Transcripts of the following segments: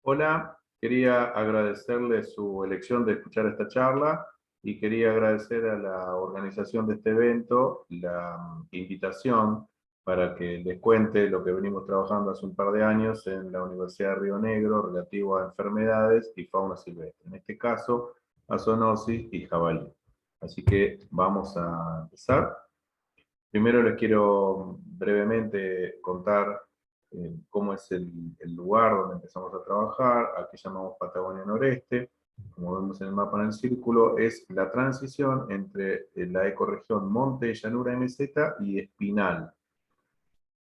Hola, quería agradecerle su elección de escuchar esta charla y quería agradecer a la organización de este evento la invitación para que les cuente lo que venimos trabajando hace un par de años en la Universidad de Río Negro relativo a enfermedades y fauna silvestre, en este caso a zoonosis y jabalí. Así que vamos a empezar. Primero les quiero brevemente contar cómo es el lugar donde empezamos a trabajar. Aquí llamamos Patagonia Noreste. Como vemos en el mapa en el círculo, es la transición entre la ecorregión Monte, Llanura y Meseta y Espinal.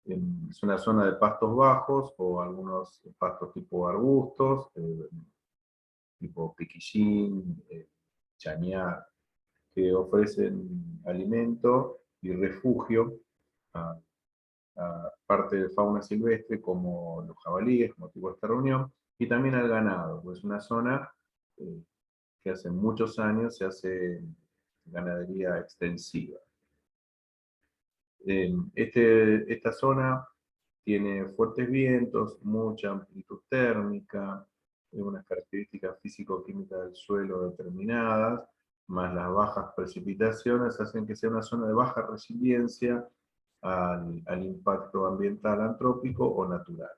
Es una zona de pastos bajos o algunos pastos tipo arbustos, tipo piquillín, chañar, que ofrecen alimento y refugio a parte de fauna silvestre como los jabalíes, motivo de esta reunión, y también al ganado, pues es una zona eh, que hace muchos años se hace ganadería extensiva. Esta zona tiene fuertes vientos, mucha amplitud térmica, unas características físico-químicas del suelo determinadas, más las bajas precipitaciones hacen que sea una zona de baja resiliencia al impacto ambiental antrópico o natural.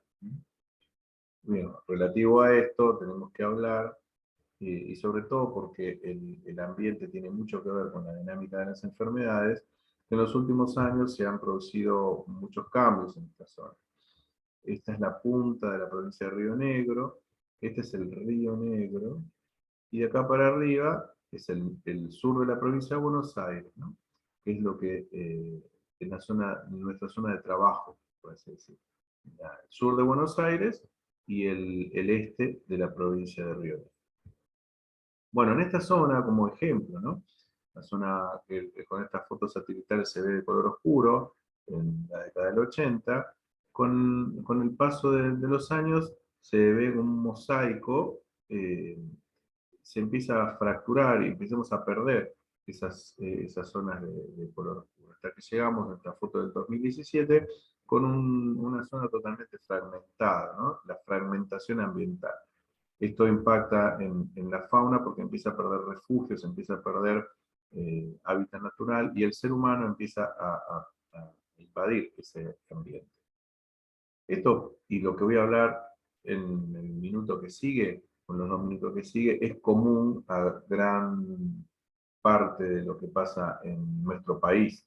Bien, relativo a esto tenemos que hablar, y sobre todo porque el ambiente tiene mucho que ver con la dinámica de las enfermedades, que en los últimos años se han producido muchos cambios en esta zona. Esta es la punta de la provincia de Río Negro, este es el Río Negro, y de acá para arriba es el sur de la provincia de Buenos Aires, ¿no? Que es lo que en nuestra zona de trabajo, por así decir. El sur de Buenos Aires y el este de la provincia de Río Negro. Bueno, en esta zona, como ejemplo, ¿no? La zona que con estas fotos satelitales se ve de color oscuro, en la década del 80, con el paso de los años se ve un mosaico, se empieza a fracturar y empezamos a perder esas zonas de color oscuro, hasta que llegamos a esta foto del 2017 con una zona totalmente fragmentada, ¿no? La fragmentación ambiental. Esto impacta en la fauna porque empieza a perder refugios, empieza a perder hábitat natural y el ser humano empieza a invadir ese ambiente. Esto y lo que voy a hablar en el minuto que sigue, con los 2 minutos que sigue, es común a gran parte de lo que pasa en nuestro país,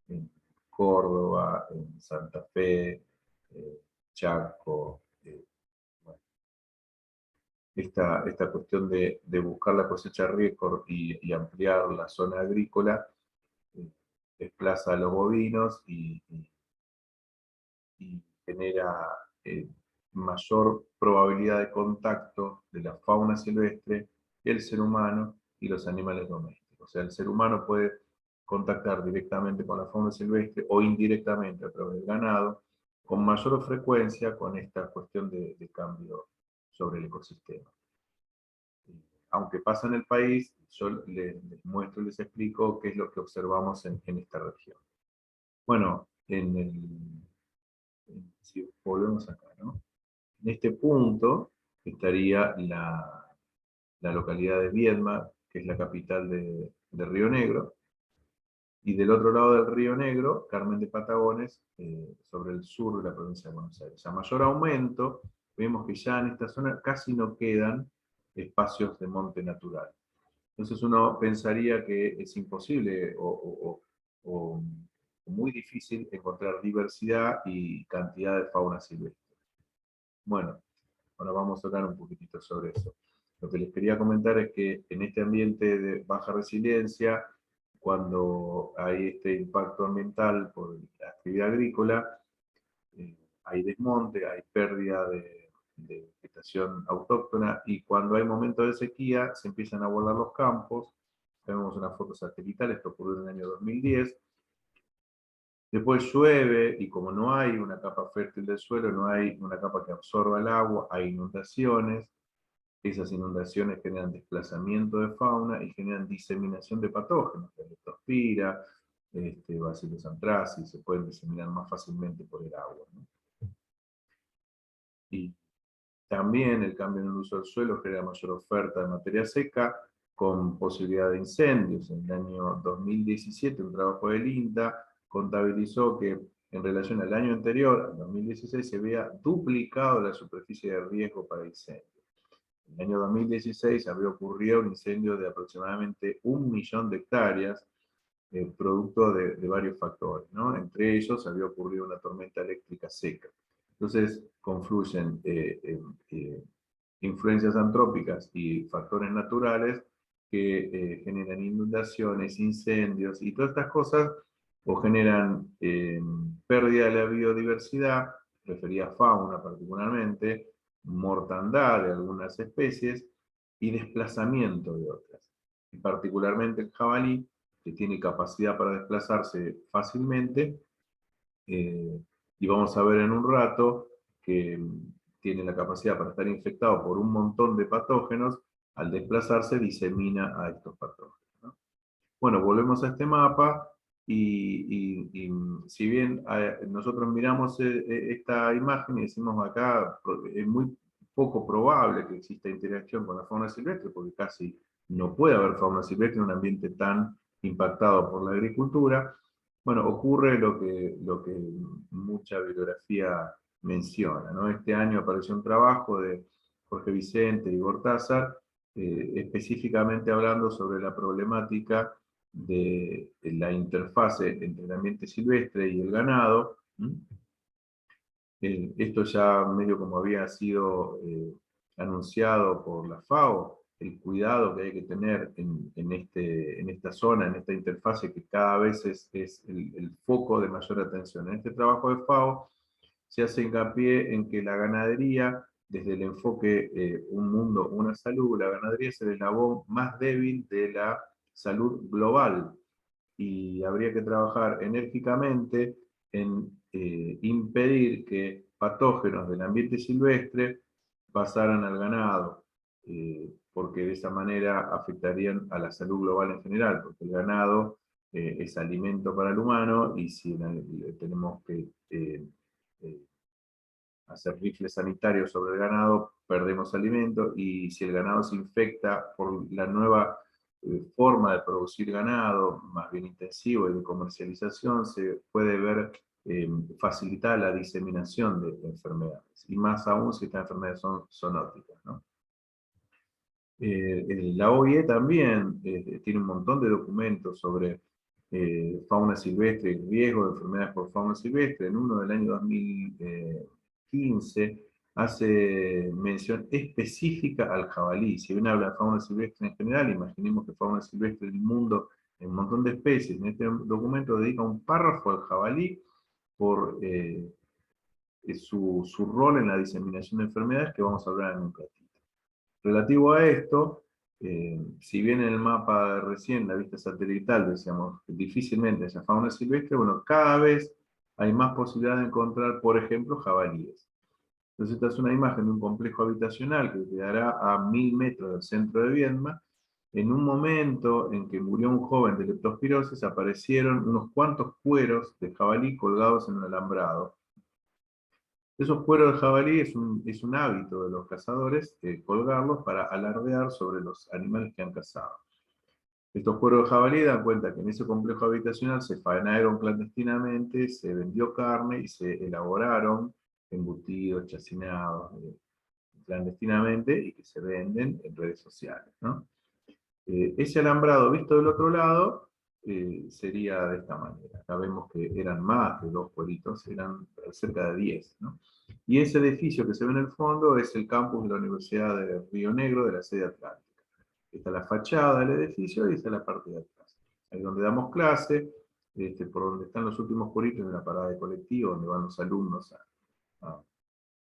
en Córdoba, en Santa Fe, Chaco, bueno, esta cuestión de buscar la cosecha récord y ampliar la zona agrícola, eh, desplaza a los bovinos y genera eh, mayor probabilidad de contacto de la fauna silvestre, el ser humano y los animales domésticos. O sea, el ser humano puede contactar directamente con la fauna silvestre o indirectamente a través del ganado, con mayor frecuencia con esta cuestión de cambio sobre el ecosistema. Aunque pasa en el país, yo les muestro, les explico qué es lo que observamos en esta región. Bueno, si volvemos acá, ¿no? En este punto estaría la localidad de Viedma, que es la capital de Río Negro, y del otro lado del Río Negro, Carmen de Patagones, sobre el sur de la provincia de Buenos Aires. A mayor aumento, vemos que ya en esta zona casi no quedan espacios de monte natural. Entonces uno pensaría que es imposible o muy difícil encontrar diversidad y cantidad de fauna silvestre. Bueno, ahora vamos a hablar un poquitito sobre eso. Lo que les quería comentar es que en este ambiente de baja resiliencia, cuando hay este impacto ambiental por la actividad agrícola, eh, hay desmonte, hay pérdida de vegetación autóctona y cuando hay momentos de sequía se empiezan a volar los campos. Tenemos una foto satelital, esto ocurrió en el año 2010. Después llueve y como no hay una capa fértil del suelo, no hay una capa que absorba el agua, hay inundaciones. Esas inundaciones generan desplazamiento de fauna y generan diseminación de patógenos, leptospira, Bacillus anthracis, se pueden diseminar más fácilmente por el agua, ¿no? Y También el cambio en el uso del suelo genera mayor oferta de materia seca, con posibilidad de incendios. En el año 2017, un trabajo del INTA contabilizó que en relación al año anterior, al 2016, se había duplicado la superficie de riesgo para incendios. En el año 2016 había ocurrido un incendio de aproximadamente 1 millón de hectáreas, producto de varios factores, ¿no? Entre ellos había ocurrido una tormenta eléctrica seca. Entonces confluyen influencias antrópicas y factores naturales que generan inundaciones, incendios y todas estas cosas, o generan pérdida de la biodiversidad, referida a fauna particularmente, mortandad de algunas especies y desplazamiento de otras. Y particularmente el jabalí, que tiene capacidad para desplazarse fácilmente, y vamos a ver en un rato que tiene la capacidad para estar infectado por un montón de patógenos, al desplazarse disemina a estos patógenos, ¿no? Bueno, volvemos a este mapa y si bien nosotros miramos esta imagen y decimos acá es muy poco probable que exista interacción con la fauna silvestre, porque casi no puede haber fauna silvestre en un ambiente tan impactado por la agricultura, bueno, ocurre lo que mucha bibliografía menciona, ¿no? Este año apareció un trabajo de Jorge Vicente y Gortázar, específicamente hablando sobre la problemática de la interfase entre el ambiente silvestre y el ganado. Esto ya medio como había sido anunciado por la FAO, el cuidado que hay que tener en esta zona, en esta interfase que cada vez es el foco de mayor atención. En este trabajo de FAO se hace hincapié en que la ganadería, desde el enfoque un mundo, una salud, la ganadería es el eslabón más débil de la salud global, y habría que trabajar enérgicamente en impedir que patógenos del ambiente silvestre pasaran al ganado, porque de esa manera afectarían a la salud global en general, porque el ganado es alimento para el humano, y si tenemos que eh, hacer rifles sanitarios sobre el ganado, perdemos alimento, y si el ganado se infecta por la nueva forma de producir ganado, más bien intensivo y de comercialización, se puede ver facilitar la diseminación de enfermedades, y más aún si estas enfermedades son zoonóticas, ¿no? La OIE también tiene un montón de documentos sobre fauna silvestre y riesgo de enfermedades por fauna silvestre. En uno del año 2015 hace mención específica al jabalí. Si bien habla de fauna silvestre en general, imaginemos que fauna silvestre del mundo en un montón de especies. En este documento dedica un párrafo al jabalí por su rol en la diseminación de enfermedades, que vamos a hablar en un ratito. Relativo a esto, si bien en el mapa recién, la vista satelital, decíamos difícilmente esa fauna silvestre, bueno, cada vez hay más posibilidad de encontrar, por ejemplo, jabalíes. Entonces esta es una imagen de un complejo habitacional que quedará a 1000 metros del centro de Viedma. En un momento en que murió un joven de leptospirosis, aparecieron unos cuantos cueros de jabalí colgados en un alambrado. Esos cueros de jabalí es un hábito de los cazadores, colgarlos para alardear sobre los animales que han cazado. Estos cueros de jabalí dan cuenta que en ese complejo habitacional se faenaron clandestinamente, se vendió carne y se elaboraron embutidos, chacinados, clandestinamente, y que se venden en redes sociales, ¿no? Ese alambrado visto del otro lado sería de esta manera. Acá vemos que eran más de 2 cueritos, eran cerca de 10, ¿no? Y ese edificio que se ve en el fondo es el campus de la Universidad de Río Negro, de la sede atlántica. Está la fachada del edificio y está la parte de atrás. Ahí donde damos clase, por donde están los últimos cueritos, en la parada de colectivo, donde van los alumnos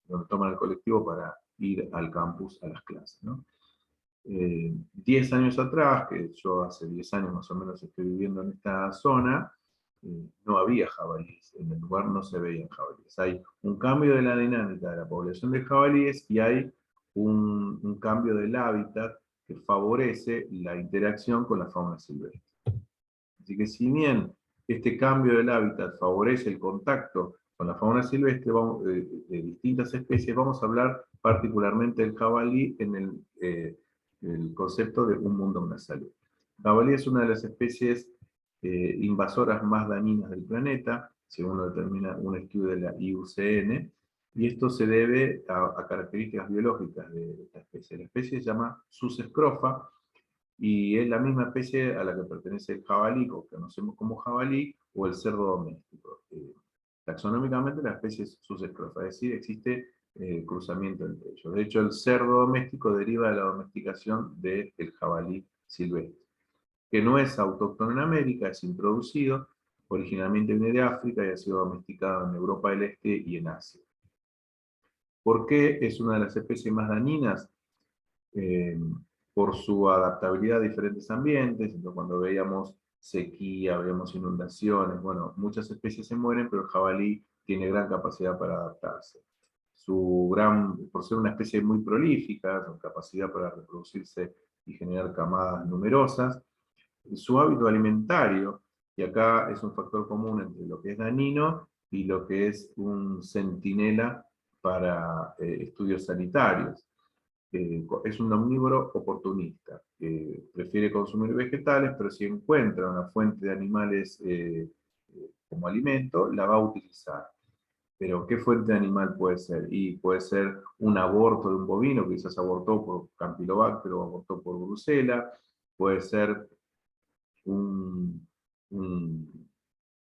donde toman el colectivo para ir al campus a las clases, ¿no? 10 años atrás, que yo hace 10 años más o menos estoy viviendo en esta zona, no había jabalíes, en el lugar no se veían jabalíes. Hay un cambio de la dinámica de la población de jabalíes, y hay un cambio del hábitat que favorece la interacción con la fauna silvestre. Así que si bien este cambio del hábitat favorece el contacto con la fauna silvestre de distintas especies, vamos a hablar particularmente del jabalí en el concepto de un mundo, una salud. El jabalí es una de las especies invasoras más dañinas del planeta, según lo determina un estudio de la IUCN, y esto se debe a características biológicas de esta especie. La especie se llama Sus scrofa, y es la misma especie a la que pertenece el jabalí, o que conocemos como jabalí, o el cerdo doméstico. Taxonómicamente la especie es Sus scrofa, es decir, existe cruzamiento entre ellos. De hecho, el cerdo doméstico deriva de la domesticación del jabalí silvestre, que no es autóctono en América, es introducido, originalmente viene de África y ha sido domesticado en Europa del Este y en Asia. ¿Por qué es una de las especies más dañinas? Eh, por su adaptabilidad a diferentes ambientes. Entonces, cuando veíamos sequía, veíamos inundaciones, bueno, muchas especies se mueren, pero el jabalí tiene gran capacidad para adaptarse. Por ser una especie muy prolífica, con capacidad para reproducirse y generar camadas numerosas, su hábito alimentario, y acá es un factor común entre lo que es dañino y lo que es un centinela para estudios sanitarios. Es un omnívoro oportunista, que prefiere consumir vegetales, pero si encuentra una fuente de animales como alimento, la va a utilizar. Pero ¿qué fuente de animal puede ser? Y puede ser un aborto de un bovino, que quizás abortó por Campylobacter o abortó por Brucela, puede ser un, un,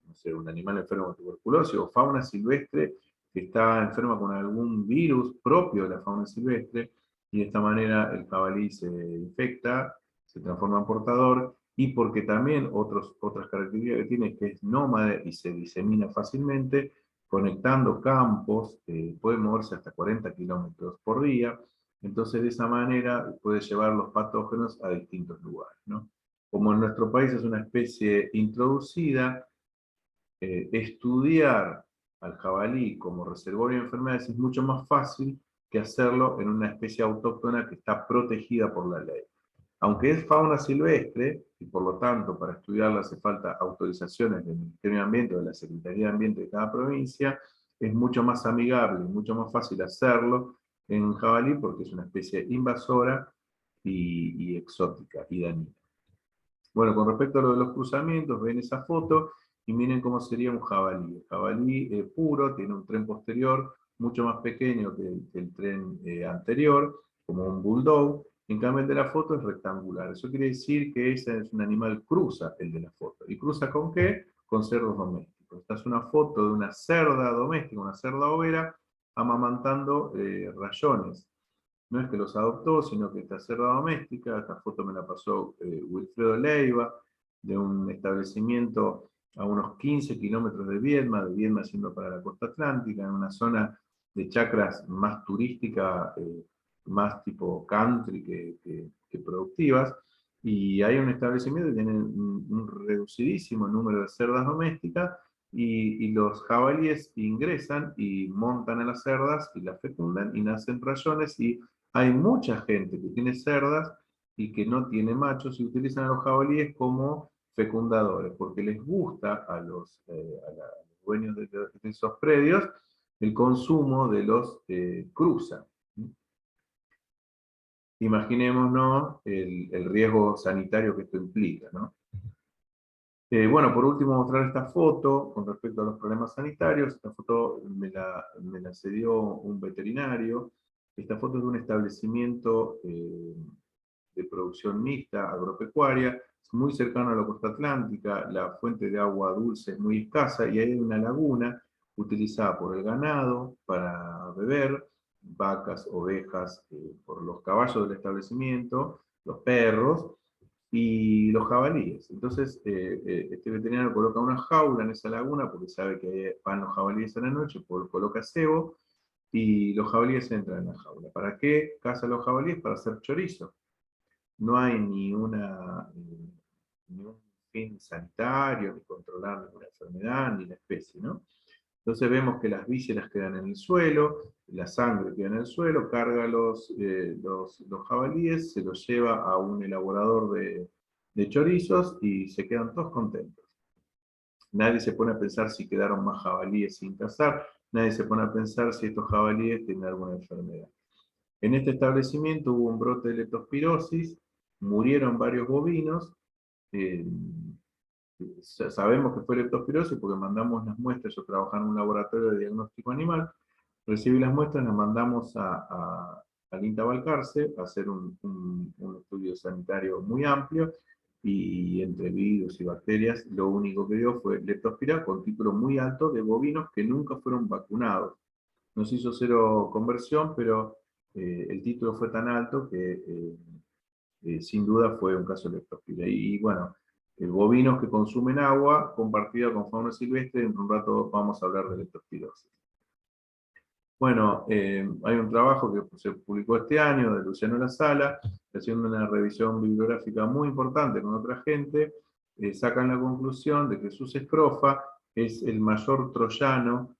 no sé, un animal enfermo de tuberculosis, o fauna silvestre que está enferma con algún virus propio de la fauna silvestre, y de esta manera el jabalí se infecta, se transforma en portador, y porque también otras características que tiene es que es nómade y se disemina fácilmente, conectando campos, puede moverse hasta 40 kilómetros por día, entonces de esa manera puede llevar los patógenos a distintos lugares, ¿no? Como en nuestro país es una especie introducida, estudiar al jabalí como reservorio de enfermedades es mucho más fácil que hacerlo en una especie autóctona que está protegida por la ley. Aunque es fauna silvestre, y por lo tanto para estudiarla hace falta autorizaciones del Ministerio de Ambiente o de la Secretaría de Ambiente de cada provincia, es mucho más amigable y mucho más fácil hacerlo en jabalí porque es una especie invasora y exótica y dañina. Bueno, con respecto a lo de los cruzamientos, ven esa foto y miren cómo sería un jabalí. El jabalí puro tiene un tren posterior mucho más pequeño que el tren anterior, como un bulldog. En cambio, el de la foto es rectangular. Eso quiere decir que ese es un animal cruza, el de la foto. ¿Y cruza con qué? Con cerdos domésticos. Esta es una foto de una cerda doméstica, una cerda overa, amamantando rayones. No es que los adoptó, sino que esta cerda doméstica, esta foto me la pasó Wilfredo Leiva, de un establecimiento a unos 15 kilómetros de Viedma siendo para la costa atlántica, en una zona de chacras más turística, más tipo country que productivas, y hay un establecimiento que tiene un reducidísimo número de cerdas domésticas, y los jabalíes ingresan y montan a las cerdas y las fecundan y nacen rayones, y hay mucha gente que tiene cerdas y que no tiene machos y utilizan a los jabalíes como fecundadores, porque les gusta a los dueños de esos predios el consumo de los cruza. Imaginémonos el riesgo sanitario que esto implica, ¿no? Bueno, por último mostrar esta foto con respecto a los problemas sanitarios. Esta foto me la cedió un veterinario. Esta foto es de un establecimiento de producción mixta, agropecuaria, es muy cercano a la costa atlántica, la fuente de agua dulce es muy escasa y hay una laguna utilizada por el ganado para beber, vacas, ovejas, por los caballos del establecimiento, los perros y los jabalíes. Entonces, este veterinario coloca una jaula en esa laguna porque sabe que van los jabalíes a la noche, coloca cebo y los jabalíes entran en la jaula. ¿Para qué caza los jabalíes? Para hacer chorizo. No hay ni un fin sanitario, ni controlar ninguna enfermedad, ni la especie, ¿no? Entonces vemos que las vísceras quedan en el suelo, la sangre queda en el suelo, carga los jabalíes, se los lleva a un elaborador de chorizos y se quedan todos contentos. Nadie se pone a pensar si quedaron más jabalíes sin cazar, nadie se pone a pensar si estos jabalíes tienen alguna enfermedad. En este establecimiento hubo un brote de leptospirosis, murieron varios bovinos, eh, sabemos que fue leptospirosis porque mandamos las muestras, yo trabajaba en un laboratorio de diagnóstico animal, recibí las muestras, las mandamos al INTA Balcarce a hacer un estudio sanitario muy amplio, y entre virus y bacterias, lo único que dio fue leptospira con título muy alto de bovinos que nunca fueron vacunados. No se hizo cero conversión, pero el título fue tan alto que sin duda fue un caso de leptospira. Y bueno, bovinos que consumen agua compartida con fauna silvestre, en un rato vamos a hablar de leptospirosis. Bueno, hay un trabajo que se publicó este año de Luciano La Sala, haciendo una revisión bibliográfica muy importante con otra gente, sacan la conclusión de que Sus escrofa es el mayor troyano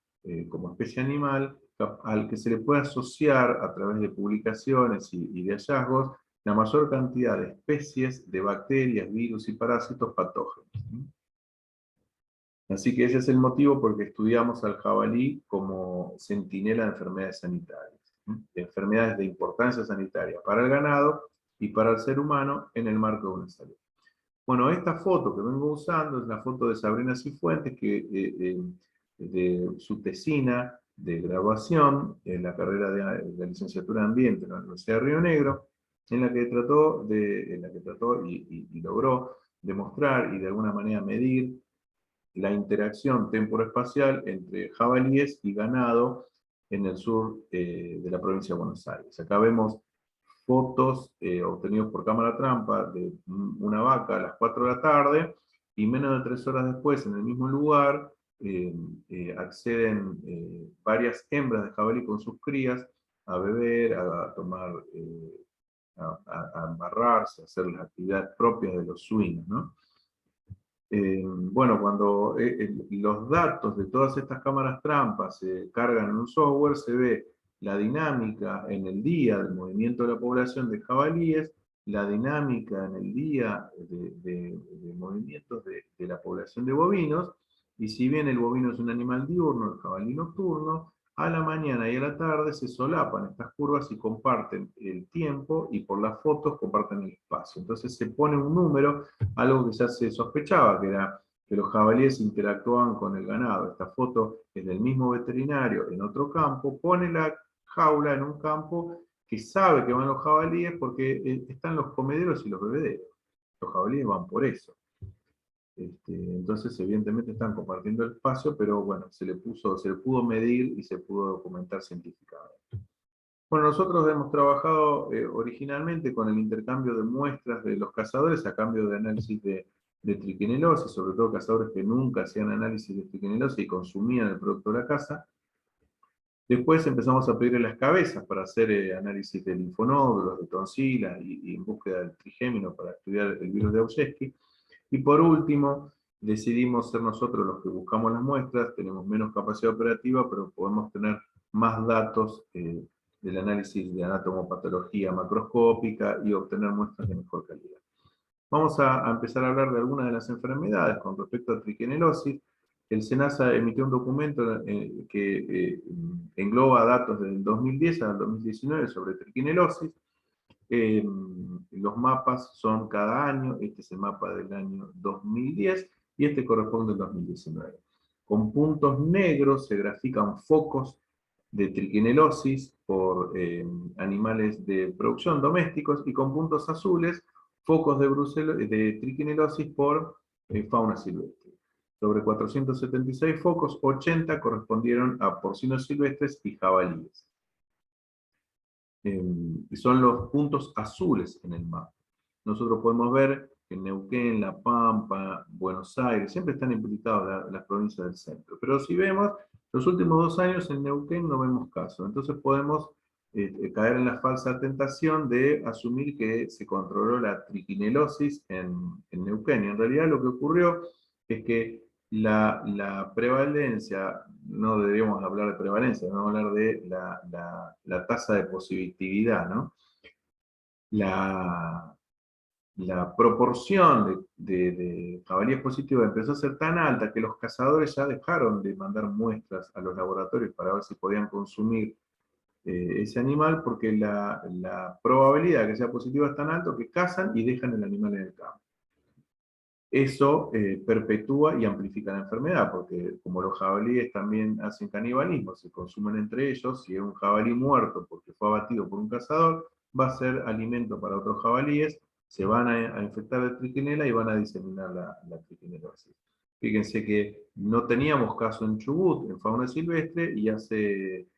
como especie animal al que se le puede asociar a través de publicaciones y de hallazgos la mayor cantidad de especies de bacterias, virus y parásitos patógenos. Así que ese es el motivo por el que estudiamos al jabalí como centinela de enfermedades sanitarias, de enfermedades de importancia sanitaria para el ganado y para el ser humano en el marco de una salud. Bueno, esta foto que vengo usando es la foto de Sabrina Cifuentes, de su tesina de graduación en la carrera de licenciatura en Ambiente en la Universidad de Río Negro, en la que trató y logró demostrar y de alguna manera medir la interacción temporoespacial entre jabalíes y ganado en el sur de la provincia de Buenos Aires. Acá vemos fotos obtenidas por cámara trampa de una vaca a las 4 de la tarde, y menos de 3 horas después, en el mismo lugar, acceden varias hembras de jabalí con sus crías a beber, a tomar, a embarrarse, a hacer las actividades propias de los suinos, ¿no? Bueno, cuando los datos de todas estas cámaras trampas se cargan en un software, se ve la dinámica en el día del movimiento de la población de jabalíes, la dinámica en el día de movimientos de la población de bovinos, y si bien el bovino es un animal diurno, el jabalí nocturno, a la mañana y a la tarde se solapan estas curvas y comparten el tiempo, y por las fotos comparten el espacio. Entonces se pone un número, algo que ya se sospechaba, que era que los jabalíes interactuaban con el ganado. Esta foto es del mismo veterinario en otro campo, pone la jaula en un campo que sabe que van los jabalíes porque están los comederos y los bebederos. Los jabalíes van por eso. Entonces, evidentemente están compartiendo el espacio, pero bueno, se le pudo medir y se pudo documentar científicamente. Bueno, nosotros hemos trabajado originalmente con el intercambio de muestras de los cazadores a cambio de análisis de triquinelosis, sobre todo cazadores que nunca hacían análisis de triquinelosis y consumían el producto de la caza. Después empezamos a pedirle las cabezas para hacer análisis de linfonódulos, de tonsilas y en búsqueda del trigémino para estudiar el virus de Auschwitz. Y por último, decidimos ser nosotros los que buscamos las muestras, tenemos menos capacidad operativa, pero podemos tener más datos del análisis de anatomopatología macroscópica y obtener muestras de mejor calidad. Vamos a empezar a hablar de algunas de las enfermedades con respecto a triquinelosis. El SENASA emitió un documento que engloba datos del 2010 al 2019 sobre triquinelosis. Los mapas son cada año, este es el mapa del año 2010 y este corresponde al 2019. Con puntos negros se grafican focos de triquinelosis por animales de producción domésticos, y con puntos azules focos de triquinelosis por fauna silvestre. Sobre 476 focos, 80 correspondieron a porcinos silvestres y jabalíes. Son los puntos azules en el mapa. Nosotros podemos ver que Neuquén, La Pampa, Buenos Aires, siempre están implicados las provincias del centro. Pero si vemos, los últimos 2 años en Neuquén no vemos caso. Entonces podemos caer en la falsa tentación de asumir que se controló la triquinelosis en Neuquén. Y en realidad lo que ocurrió es que la prevalencia, no deberíamos hablar de prevalencia, vamos a hablar de la tasa de positividad, ¿no? la proporción de jabalíes positivos empezó a ser tan alta que los cazadores ya dejaron de mandar muestras a los laboratorios para ver si podían consumir ese animal, porque la probabilidad de que sea positivo es tan alto que cazan y dejan el animal en el campo. Eso perpetúa y amplifica la enfermedad, porque como los jabalíes también hacen canibalismo, se consumen entre ellos, si es un jabalí muerto porque fue abatido por un cazador, va a ser alimento para otros jabalíes, se van a infectar de trichinela y van a diseminar la triquinelosis. Fíjense que no teníamos caso en Chubut, en fauna silvestre, y hace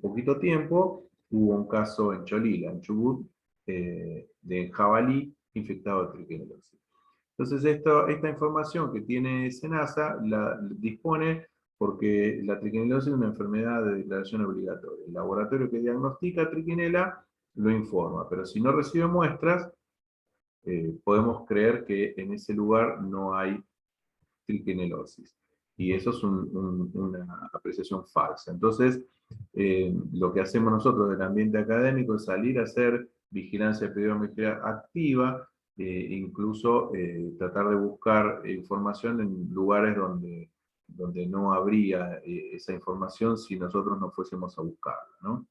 poquito tiempo hubo un caso en Cholila, en Chubut, de jabalí infectado de triquinelosis. Entonces, esta información que tiene SENASA la dispone porque la triquinelosis es una enfermedad de declaración obligatoria. El laboratorio que diagnostica triquinela lo informa, pero si no recibe muestras, podemos creer que en ese lugar no hay triquinelosis. Y eso es una apreciación falsa. Entonces, lo que hacemos nosotros del ambiente académico es salir a hacer vigilancia epidemiológica activa, incluso tratar de buscar información en lugares donde no habría esa información si nosotros no fuésemos a buscarla, ¿no?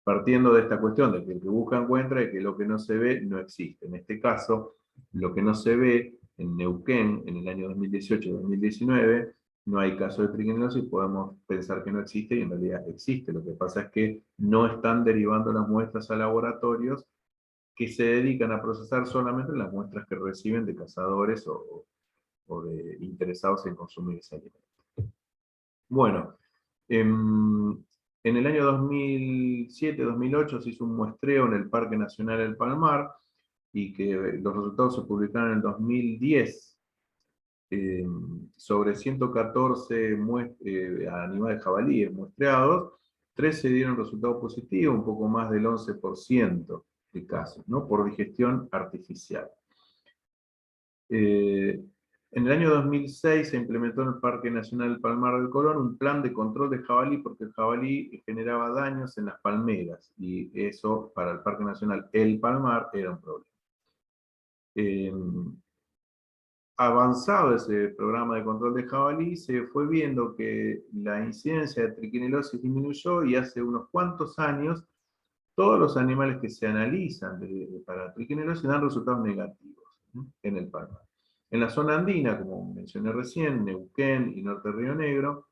Partiendo de esta cuestión de que el que busca encuentra y que lo que no se ve no existe. En este caso, lo que no se ve en Neuquén en el año 2018-2019, no hay caso de triquinelosis, podemos pensar que no existe y en realidad existe. Lo que pasa es que no están derivando las muestras a laboratorios que se dedican a procesar solamente las muestras que reciben de cazadores o de interesados en consumir ese alimento. Bueno, en el año 2007-2008 se hizo un muestreo en el Parque Nacional El Palmar y que los resultados se publicaron en el 2010 sobre 114 animales jabalíes muestreados, 13 dieron resultado positivo, un poco más del 11% de casos, ¿no? Por digestión artificial. En el año 2006 se implementó en el Parque Nacional del Palmar del Colón un plan de control de jabalí porque el jabalí generaba daños en las palmeras y eso para el Parque Nacional El Palmar era un problema. Avanzado ese programa de control de jabalí, se fue viendo que la incidencia de triquinelosis disminuyó y hace unos cuantos años todos los animales que se analizan para triquinelosis dan resultados negativos, ¿no? En el Palmar. En la zona andina, como mencioné recién, Neuquén y Norte Río Negro,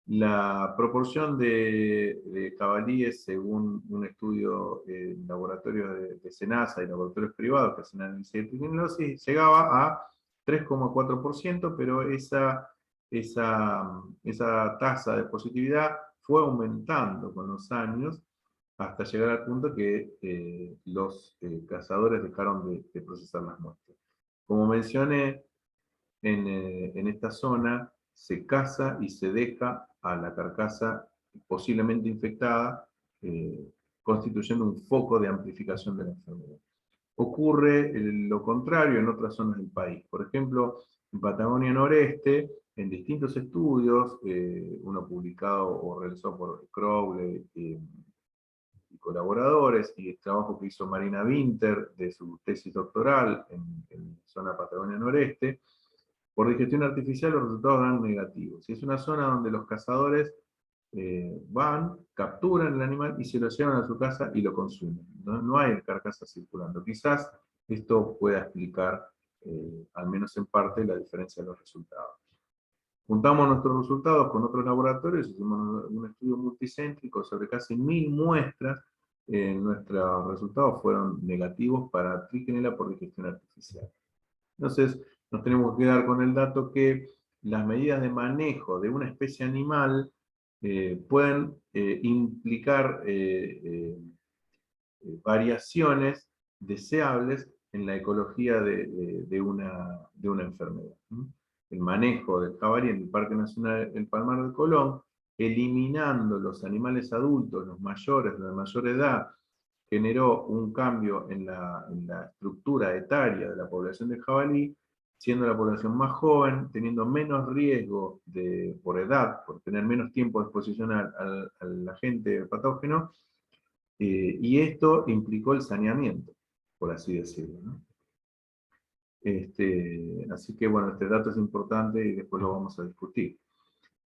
la proporción de jabalíes, según un estudio en laboratorios de SENASA y laboratorios privados que hacen análisis de triquinelosis, llegaba a 3,4%, pero esa tasa de positividad fue aumentando con los años hasta llegar al punto que los cazadores dejaron de procesar las muestras. Como mencioné, en esta zona se caza y se deja a la carcasa posiblemente infectada, constituyendo un foco de amplificación de la enfermedad. Ocurre lo contrario en otras zonas del país. Por ejemplo, en Patagonia Noreste, en distintos estudios, uno publicado o realizado por Crowley y colaboradores, y el trabajo que hizo Marina Winter de su tesis doctoral en zona Patagonia Noreste, por digestión artificial los resultados dan negativos. Y es una zona donde los cazadores van, capturan el animal y se lo llevan a su casa y lo consumen. No hay carcasa circulando. Quizás esto pueda explicar, al menos en parte, la diferencia de los resultados. Juntamos nuestros resultados con otros laboratorios, hicimos un estudio multicéntrico sobre casi 1000 muestras. Nuestros resultados fueron negativos para trichinella por digestión artificial. Entonces, nos tenemos que quedar con el dato que las medidas de manejo de una especie animal pueden implicar variaciones deseables en la ecología de una enfermedad. El manejo del jabalí en el Parque Nacional El Palmar del Colón, eliminando los animales adultos, los mayores, de mayor edad, generó un cambio en la estructura etaria de la población de jabalí, siendo la población más joven, teniendo menos riesgo por edad, por tener menos tiempo de exposición al agente patógeno, y esto implicó el saneamiento, por así decirlo, ¿no? Así que bueno, este dato es importante y después lo vamos a discutir.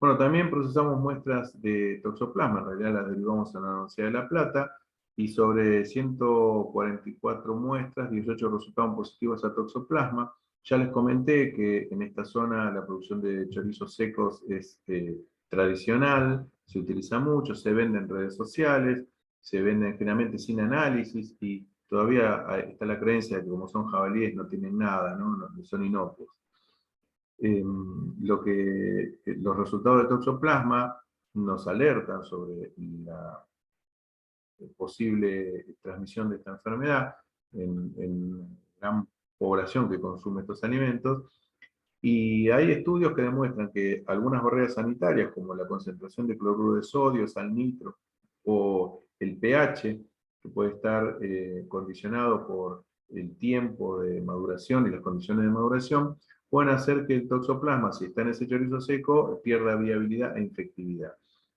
Bueno, también procesamos muestras de toxoplasma, en realidad las derivamos en la Universidad de La Plata, y sobre 144 muestras, 18 resultaron positivos a toxoplasma. Ya les comenté que en esta zona la producción de chorizos secos es tradicional, se utiliza mucho, se vende en redes sociales, se venden generalmente sin análisis, y todavía está la creencia de que como son jabalíes no tienen nada, ¿no? Son inocuos. Los resultados de toxoplasma nos alertan sobre la posible transmisión de esta enfermedad en gran población que consume estos alimentos, y hay estudios que demuestran que algunas barreras sanitarias, como la concentración de cloruro de sodio, sal nitro, o el pH, que puede estar condicionado por el tiempo de maduración y las condiciones de maduración, pueden hacer que el toxoplasma, si está en ese chorizo seco, pierda viabilidad e infectividad.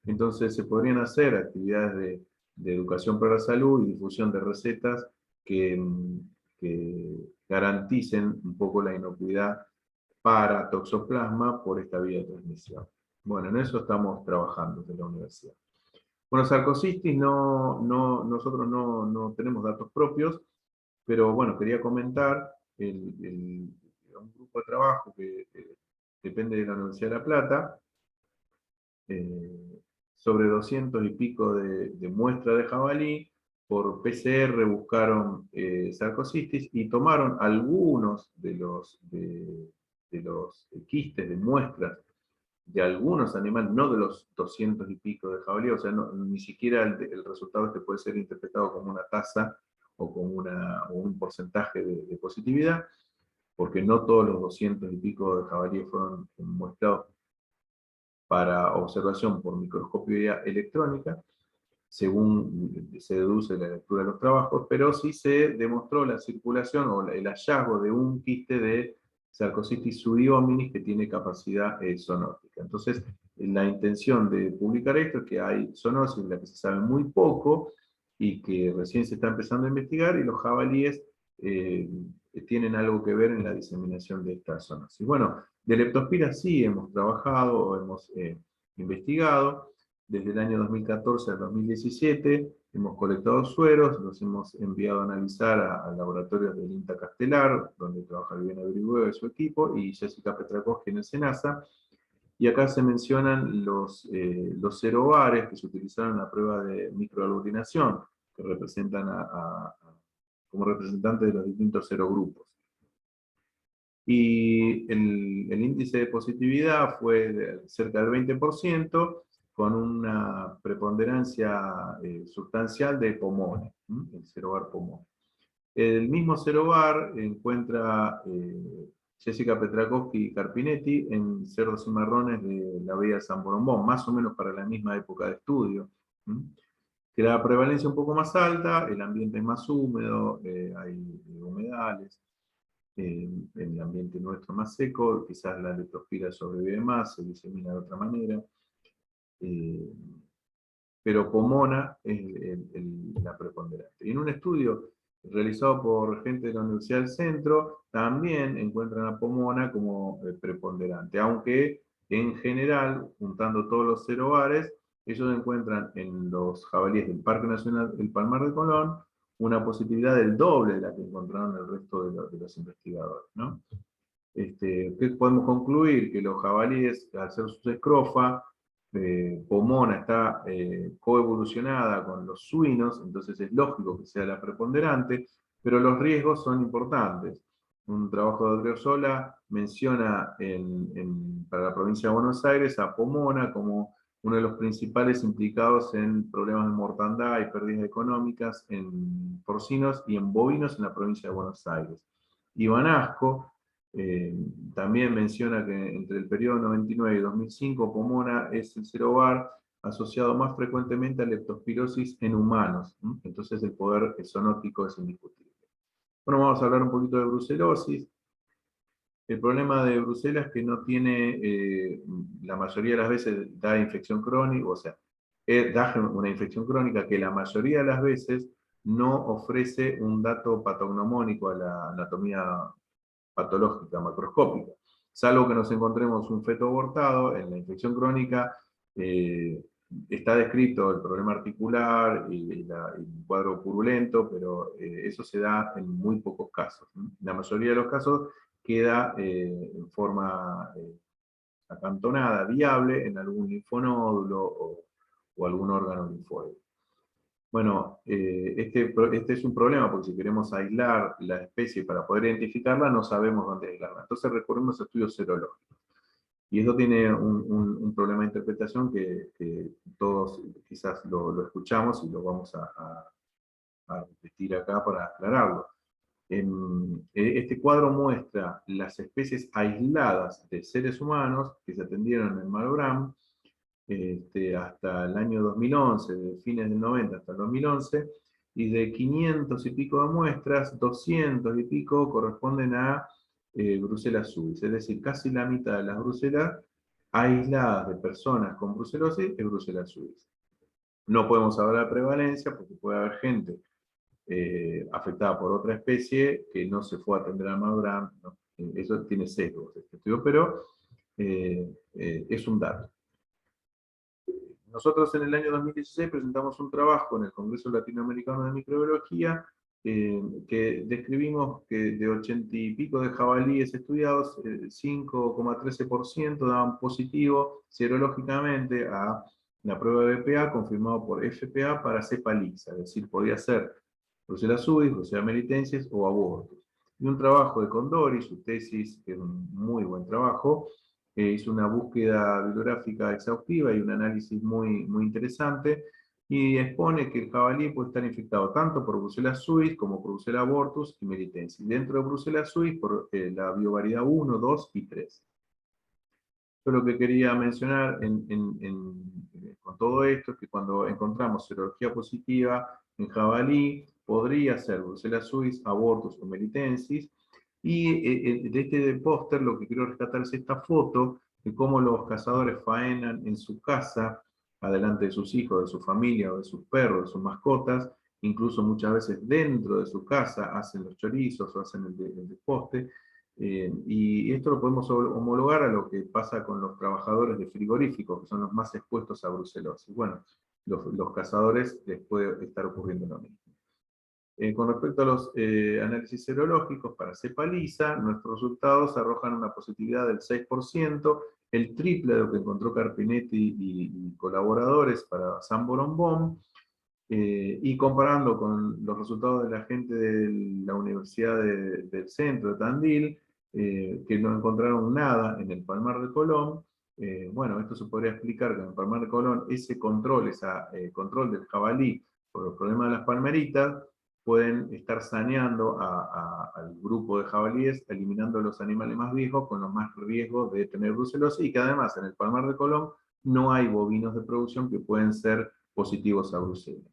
Entonces se podrían hacer actividades de educación para la salud y difusión de recetas que, que garanticen un poco la inocuidad para toxoplasma por esta vía de transmisión. Bueno, en eso estamos trabajando desde la universidad. Bueno, sarcocistis nosotros no tenemos datos propios, pero bueno, quería comentar un grupo de trabajo que depende de la Universidad de La Plata, sobre 200 y pico de muestras de jabalí. Por PCR buscaron sarcocistis y tomaron algunos de los quistes de muestras de algunos animales, no de los 200 y pico de jabalí, o sea, ni siquiera el resultado este puede ser interpretado como una tasa o como o un porcentaje de positividad, porque no todos los 200 y pico de jabalíes fueron muestrados para observación por microscopía electrónica, según se deduce de la lectura de los trabajos, pero sí se demostró la circulación o el hallazgo de un quiste de Sarcocistis pseudomonas que tiene capacidad zoonótica. Entonces, la intención de publicar esto es que hay zoonosis de la que se sabe muy poco y que recién se está empezando a investigar, y los jabalíes tienen algo que ver en la diseminación de esta zoonosis. Bueno, de leptospira sí hemos trabajado, hemos investigado. Desde el año 2014 al 2017 hemos colectado sueros, los hemos enviado a analizar al laboratorio del INTA Castelar, donde trabaja Viviana Averigüe y su equipo, y Jessica Petrakowski en el SENASA. Y acá se mencionan los serobares que se utilizaron en la prueba de microaglutinación, que representan como representantes de los distintos serogrupos. Y el índice de positividad fue de cerca del 20%, con una preponderancia sustancial de Pomona, el serobar Pomona. El mismo serobar encuentra Jessica Petrakowski y Carpinetti en cerdos cimarrones de la bahía de San Borombón, más o menos para la misma época de estudio. Que la prevalencia un poco más alta, el ambiente es más húmedo, hay humedales. En el ambiente nuestro más seco, quizás la leptospira sobrevive más, se disemina de otra manera. Eh, pero Pomona es la preponderante. Y en un estudio realizado por gente de la Universidad del Centro, también encuentran a Pomona como preponderante, aunque en general, juntando todos los serobares, ellos encuentran en los jabalíes del Parque Nacional del Palmar de Colón una positividad del doble de la que encontraron el resto de los investigadores, ¿no? ¿Qué podemos concluir? Que los jabalíes, al ser sus escrofa, Pomona está coevolucionada con los suinos, entonces es lógico que sea la preponderante, pero los riesgos son importantes. Un trabajo de Odriozola menciona para la provincia de Buenos Aires a Pomona como uno de los principales implicados en problemas de mortandad y pérdidas económicas en porcinos y en bovinos en la provincia de Buenos Aires. Iván Asco también menciona que entre el periodo 99 y 2005, Pomona es el serobar asociado más frecuentemente a leptospirosis en humanos. Entonces el poder zoonótico es indiscutible. Bueno, vamos a hablar un poquito de brucelosis. El problema de Bruselas es que no tiene, la mayoría de las veces da infección crónica, o sea, da una infección crónica que la mayoría de las veces no ofrece un dato patognomónico a la anatomía patológica, macroscópica. Salvo que nos encontremos un feto abortado, en la infección crónica está descrito el problema articular y el cuadro purulento, pero eso se da en muy pocos casos. En la mayoría de los casos queda en forma acantonada, viable, en algún linfonódulo o algún órgano linfóide. Bueno, este es un problema porque si queremos aislar la especie para poder identificarla, no sabemos dónde aislarla. Entonces recurrimos a estudios serológicos. Y esto tiene un problema de interpretación que todos quizás lo escuchamos y lo vamos a repetir acá para aclararlo. Este cuadro muestra las especies aisladas de seres humanos que se atendieron en Malobran hasta el año 2011, de fines del 90 hasta el 2011, y de 500 y pico de muestras, 200 y pico corresponden a Brucella suis, es decir, casi la mitad de las brucelas aisladas de personas con brucelosis es Brucella suis. No podemos hablar de prevalencia porque puede haber gente afectada por otra especie que no se fue a atender a Malobran, ¿no? Eso tiene sesgos este estudio, pero es un dato. Nosotros en el año 2016 presentamos un trabajo en el Congreso Latinoamericano de Microbiología que describimos que de 80 y pico de jabalíes estudiados, 5,13% daban positivo serológicamente a la prueba de BPA confirmado por FPA para cepa lisa, es decir, podía ser Brucella suis, Brucella melitensis o abortus. Y un trabajo de Condori, su tesis, que es un muy buen trabajo, hizo una búsqueda bibliográfica exhaustiva y un análisis muy interesante, y expone que el jabalí puede estar infectado tanto por Brucella suis como por Brucella abortus y melitensis. Dentro de Brucella suis por la biovariedad 1, 2 y 3. Yo lo que quería mencionar con todo esto es que cuando encontramos serología positiva en jabalí, podría ser Brucella suis, abortus o melitensis, y de este póster lo que quiero rescatar es esta foto de cómo los cazadores faenan en su casa, adelante de sus hijos, de su familia, o de sus perros, de sus mascotas, incluso muchas veces dentro de su casa hacen los chorizos o hacen el desposte, y esto lo podemos homologar a lo que pasa con los trabajadores de frigoríficos, que son los más expuestos a brucelosis. Bueno, los cazadores les puede estar ocurriendo lo mismo. Con respecto a los análisis serológicos para cepa lisa, nuestros resultados arrojan una positividad del 6%, el triple de lo que encontró Carpinetti y colaboradores para San Borombón, y comparando con los resultados de la gente de la Universidad del Centro de Tandil, que no encontraron nada en el Palmar de Colón, bueno, esto se podría explicar que en el Palmar de Colón ese control del jabalí por los problemas de las palmeritas, pueden estar saneando al grupo de jabalíes, eliminando los animales más viejos con los más riesgos de tener brucelosis, y que además en el Palmar de Colón no hay bovinos de producción que pueden ser positivos a brucela.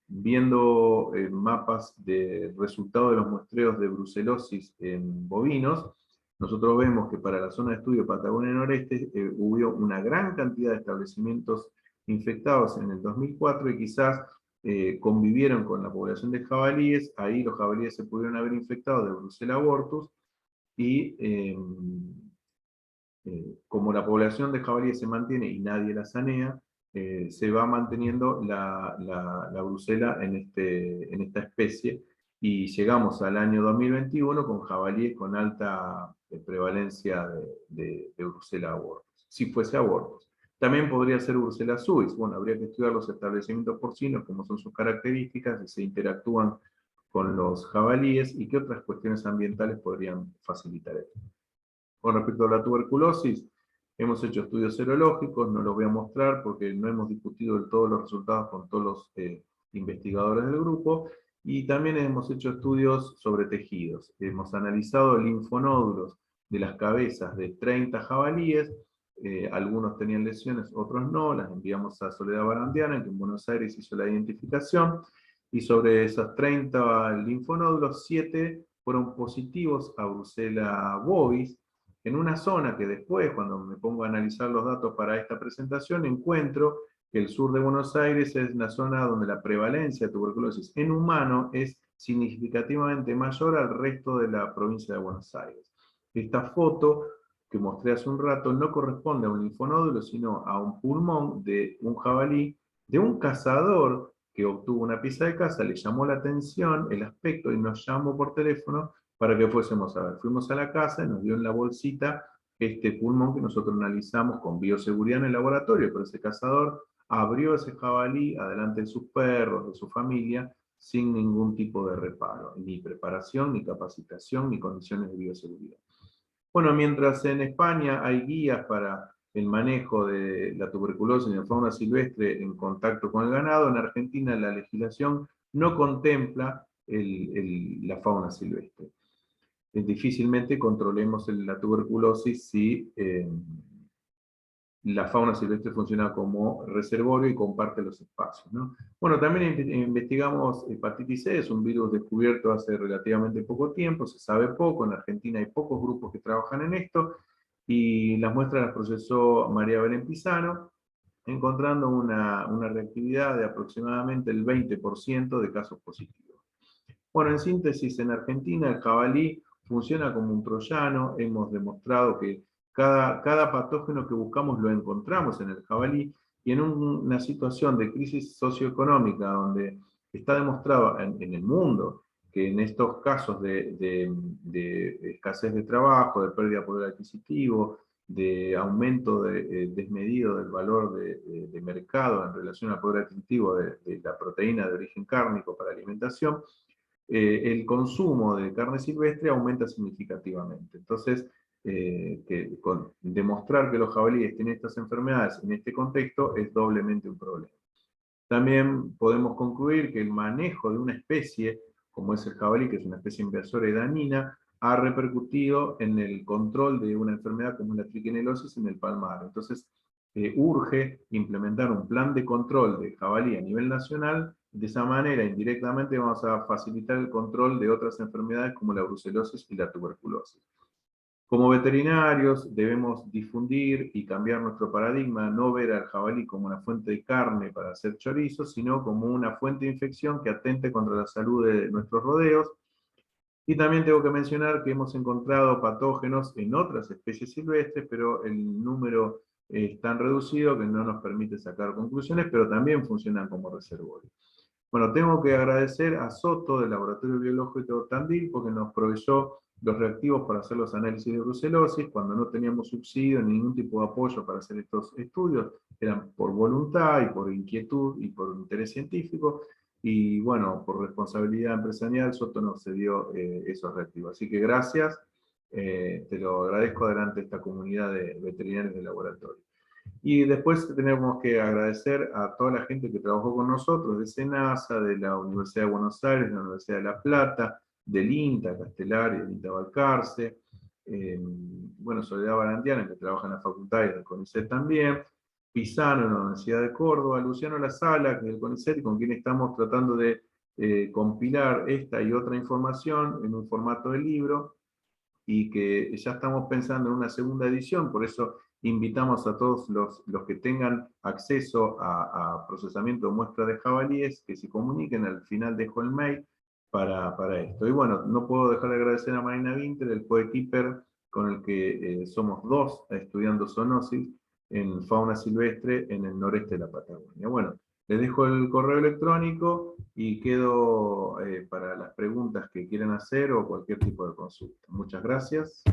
Viendo mapas de resultados de los muestreos de brucelosis en bovinos, nosotros vemos que para la zona de estudio Patagonia Noreste hubo una gran cantidad de establecimientos infectados en el 2004 y quizás convivieron con la población de jabalíes. Ahí los jabalíes se pudieron haber infectado de Brucella abortus, y como la población de jabalíes se mantiene y nadie la sanea, se va manteniendo la brucela en esta especie, y llegamos al año 2021 con jabalíes con alta prevalencia de Brucella abortus, si fuese abortus. También podría ser Brucella suis. Bueno, habría que estudiar los establecimientos porcinos, cómo son sus características, si se interactúan con los jabalíes y qué otras cuestiones ambientales podrían facilitar esto. Con respecto a la tuberculosis, hemos hecho estudios serológicos, no los voy a mostrar porque no hemos discutido del todo los resultados con todos los investigadores del grupo, y también hemos hecho estudios sobre tejidos. Hemos analizado linfonódulos de las cabezas de 30 jabalíes, algunos tenían lesiones, otros no, las enviamos a Soledad Barandiana, que en Buenos Aires hizo la identificación, y sobre esos 30 linfonódulos, 7 fueron positivos a Brucella bovis, en una zona que después, cuando me pongo a analizar los datos para esta presentación, encuentro que el sur de Buenos Aires es una zona donde la prevalencia de tuberculosis en humano es significativamente mayor al resto de la provincia de Buenos Aires. Esta foto que mostré hace un rato no corresponde a un linfonódulo, sino a un pulmón de un jabalí, de un cazador que obtuvo una pieza de caza, le llamó la atención el aspecto y nos llamó por teléfono para que fuésemos a ver. Fuimos a la casa y nos dio en la bolsita este pulmón que nosotros analizamos con bioseguridad en el laboratorio, pero ese cazador abrió ese jabalí adelante de sus perros, de su familia, sin ningún tipo de reparo, ni preparación, ni capacitación, ni condiciones de bioseguridad. Bueno, mientras en España hay guías para el manejo de la tuberculosis en la fauna silvestre en contacto con el ganado, en Argentina la legislación no contempla la fauna silvestre. Difícilmente controlemos la tuberculosis si la fauna silvestre funciona como reservorio y comparte los espacios, ¿no? Bueno, también investigamos hepatitis C, es un virus descubierto hace relativamente poco tiempo, se sabe poco, en Argentina hay pocos grupos que trabajan en esto, y las muestras las procesó María Belén Pisano, encontrando una reactividad de aproximadamente el 20% de casos positivos. Bueno, en síntesis, en Argentina el jabalí funciona como un troyano, hemos demostrado que cada patógeno que buscamos lo encontramos en el jabalí, y en una situación de crisis socioeconómica donde está demostrado en el mundo que en estos casos de escasez de trabajo, de pérdida de poder adquisitivo, de aumento desmedido del valor de mercado en relación al poder adquisitivo de la proteína de origen cárnico para alimentación, el consumo de carne silvestre aumenta significativamente. Entonces, demostrar que los jabalíes tienen estas enfermedades en este contexto es doblemente un problema. También podemos concluir que el manejo de una especie, como es el jabalí, que es una especie invasora y dañina, ha repercutido en el control de una enfermedad como la triquinelosis en el palmar. Entonces, urge implementar un plan de control de jabalí a nivel nacional. De esa manera, indirectamente, vamos a facilitar el control de otras enfermedades como la brucelosis y la tuberculosis. Como veterinarios debemos difundir y cambiar nuestro paradigma, no ver al jabalí como una fuente de carne para hacer chorizos, sino como una fuente de infección que atente contra la salud de nuestros rodeos. Y también tengo que mencionar que hemos encontrado patógenos en otras especies silvestres, pero el número es tan reducido que no nos permite sacar conclusiones, pero también funcionan como reservorio. Bueno, tengo que agradecer a Soto del Laboratorio Biológico Tandil porque nos proveyó los reactivos para hacer los análisis de brucelosis cuando no teníamos subsidio ni ningún tipo de apoyo para hacer estos estudios, eran por voluntad y por inquietud y por interés científico, y bueno, por responsabilidad empresarial Soto nos cedió esos reactivos. Así que gracias, te lo agradezco delante de esta comunidad de veterinarios del laboratorio. Y después tenemos que agradecer a toda la gente que trabajó con nosotros, de SENASA, de la Universidad de Buenos Aires, de la Universidad de La Plata, del INTA Castelar y del INTA Balcarce, bueno, Soledad Barandiana, que trabaja en la facultad y del CONICET también, Pisano en la Universidad de Córdoba, Luciano La Sala, que es del CONICET, con quien estamos tratando de compilar esta y otra información en un formato de libro, y que ya estamos pensando en una segunda edición, por eso invitamos a todos los que tengan acceso a procesamiento de muestras de jabalíes, que se comuniquen, al final dejo el mail para esto. Y bueno, no puedo dejar de agradecer a Marina Winter, el coequiper con el que somos dos estudiando zoonosis en fauna silvestre en el noreste de la Patagonia. Bueno, les dejo el correo electrónico y quedo para las preguntas que quieran hacer o cualquier tipo de consulta. Muchas gracias.